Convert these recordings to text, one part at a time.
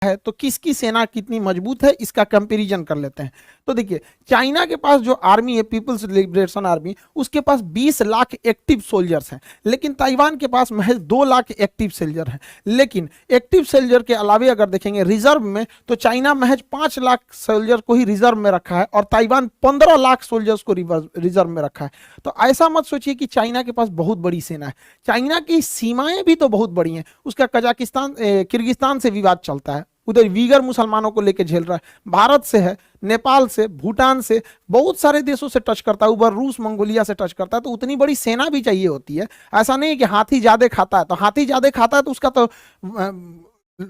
है तो किसकी सेना कितनी मजबूत है इसका कंपैरिजन कर लेते हैं। तो देखिए चाइना के पास जो आर्मी है पीपल्स लिबरेशन आर्मी, उसके पास 20 लाख एक्टिव सोल्जर्स हैं, लेकिन ताइवान के पास महज 2 लाख एक्टिव सोल्जर हैं। लेकिन एक्टिव सोल्जर के अलावे अगर देखेंगे रिजर्व में, तो चाइना महज 5 लाख सोल्जर को ही रिजर्व में रखा है और ताइवान 15 लाख सोल्जर्स को रिजर्व में रखा है। तो ऐसा मत सोचिए कि चाइना के पास बहुत बड़ी सेना है, चाइना की सीमाएं भी तो बहुत बड़ी हैं। उसका कजाकिस्तान किर्गिस्तान से विवाद चलता है, उधर वीगर मुसलमानों को लेकर झेल रहा है, भारत से है, नेपाल से, भूटान से, बहुत सारे देशों से टच करता है, उधर रूस मंगोलिया से टच करता है। तो उतनी बड़ी सेना भी चाहिए होती है। ऐसा नहीं है कि हाथी ज्यादा खाता है, तो हाथी ज्यादा खाता है तो उसका तो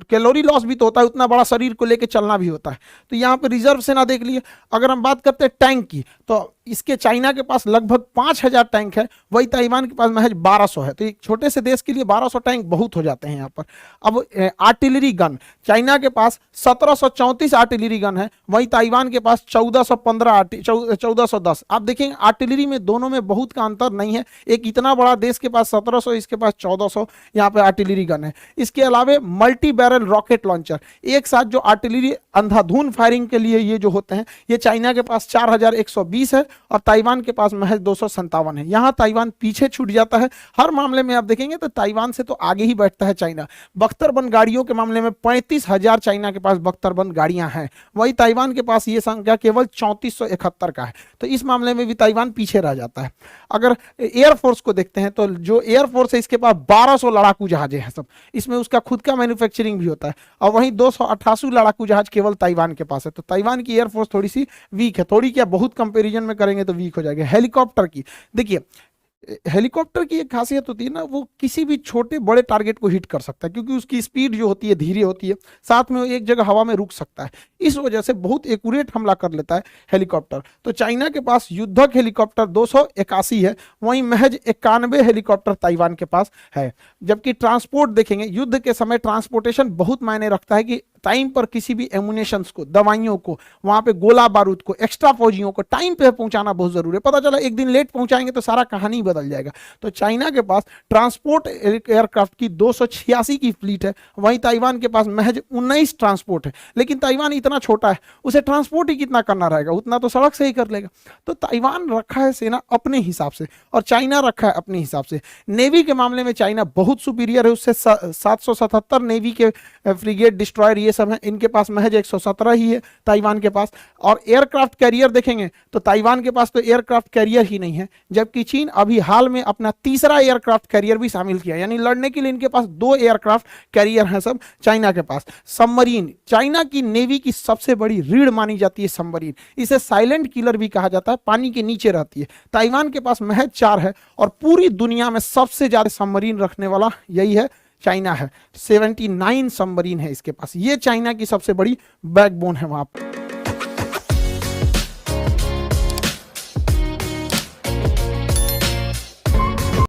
कैलोरी लॉस भी तो होता है, उतना बड़ा शरीर को लेकर चलना भी होता है। तो यहाँ पे रिजर्व सेना देख लिए। अगर हम बात करते हैं टैंक की, तो इसके चाइना के पास लगभग 5000 टैंक है, वही ताइवान के पास महज 1200 है। तो एक छोटे से देश के लिए 1200 टैंक बहुत हो जाते हैं यहाँ पर। अब आर्टिलरी गन, चाइना के पास 1734 आर्टिलरी गन है, वही ताइवान के पास 1410। आप देखेंगे आर्टिलरी में दोनों में बहुत का अंतर नहीं है। एक इतना बड़ा देश के पास 1700, इसके पास 1400 यहाँ पे आर्टिलरी गन है। इसके अलावे मल्टी बैरल रॉकेट लॉन्चर, एक साथ जो आर्टिलरी अंधाधुंध फायरिंग के लिए ये जो होते हैं, ये चाइना के पास 4120 है और ताइवान के पास महज 257 है। यहां ताइवान पीछे छूट जाता है। हर मामले में आप देखेंगे तो ताइवान से तो आगे ही बैठता है चाइना। बख्तरबंद गाड़ियों के मामले में 35,000 चाइना के पास बख्तरबंद गाड़ियां हैं, वही ताइवान के पास ये संख्या केवल 3471 का है। तो इस मामले में भी ताइवान पीछे रह जाता है। अगर एयरफोर्स को देखते हैं तो जो एयरफोर्स है इसके पास 1200 लड़ाकू जहाजें हैं सब, इसमें उसका खुद का मैन्युफैक्चरिंग भी होता है। और वहीं 288 लड़ाकू जहाज केवल ताइवान के पास है। तो ताइवान की एयरफोर्स थोड़ी सी वीक है, थोड़ी क्या बहुत कंपैरिजन में करेंगे तो वीक हो जाएगा। हेलीकॉप्टर की देखिए, हेलीकॉप्टर की एक खासियत होती है ना, वो किसी भी छोटे बड़े टारगेट को हिट कर सकता है, क्योंकि उसकी स्पीड जो होती है धीरे होती है, साथ में वो एक जगह हवा में रुक सकता है। इस वजह से बहुत एक्यूरेट हमला कर लेता है हेलीकॉप्टर। तो चाइना के पास युद्धक हेलीकॉप्टर 281 है, वहीं महज 91 हेलीकॉप्टर ताइवान के पास है। जबकि ट्रांसपोर्ट देखेंगे, युद्ध के समय ट्रांसपोर्टेशन बहुत मायने रखता है कि टाइम पर किसी भी एमुनेशंस को, दवाइयों को, वहां पे गोला बारूद को, एक्स्ट्रा फौजियों को टाइम पे पहुंचाना बहुत जरूरी है। पता चला एक दिन लेट पहुंचाएंगे तो सारा कहानी बदल जाएगा। तो चाइना के पास ट्रांसपोर्ट एयरक्राफ्ट की 286 की फ्लीट है, वहीं ताइवान के पास महज 19 ट्रांसपोर्ट है। लेकिन ताइवान इतना छोटा है, उसे ट्रांसपोर्ट ही कितना करना रहेगा, उतना तो सड़क से ही कर लेगा। तो ताइवान रखा है सेना अपने हिसाब से और चाइना रखा है अपने हिसाब से। नेवी के मामले में चाइना बहुत सुपीरियर है, उससे 777 नेवी के फ्रिगेट, डिस्ट्रॉयर ये सब है, इनके पास महज 117 ही है ताइवान के पास। और एयरक्राफ्ट कैरियर देखेंगे तो ताइवान के पास तो एयरक्राफ्ट कैरियर ही नहीं है, जबकि चीन अभी हाल में अपना तीसरा एयरक्राफ्ट कैरियर भी शामिल किया, यानी लड़ने के लिए इनके पास 2 एयरक्राफ्ट कैरियर हैं सब चाइना के पास। सबमरीन, चाइना की नेवी की सबसे बड़ी रीढ़ मानी जाती है सबमरीन, इसे साइलेंट किलर भी कहा जाता है, पानी के नीचे रहती है। ताइवान के पास महज 4 है और पूरी दुनिया में सबसे ज्यादा सबमरीन रखने वाला यही है, चाइना है। 79 सबमरीन है इसके पास, ये चाइना की सबसे बड़ी बैकबोन है वहां पर।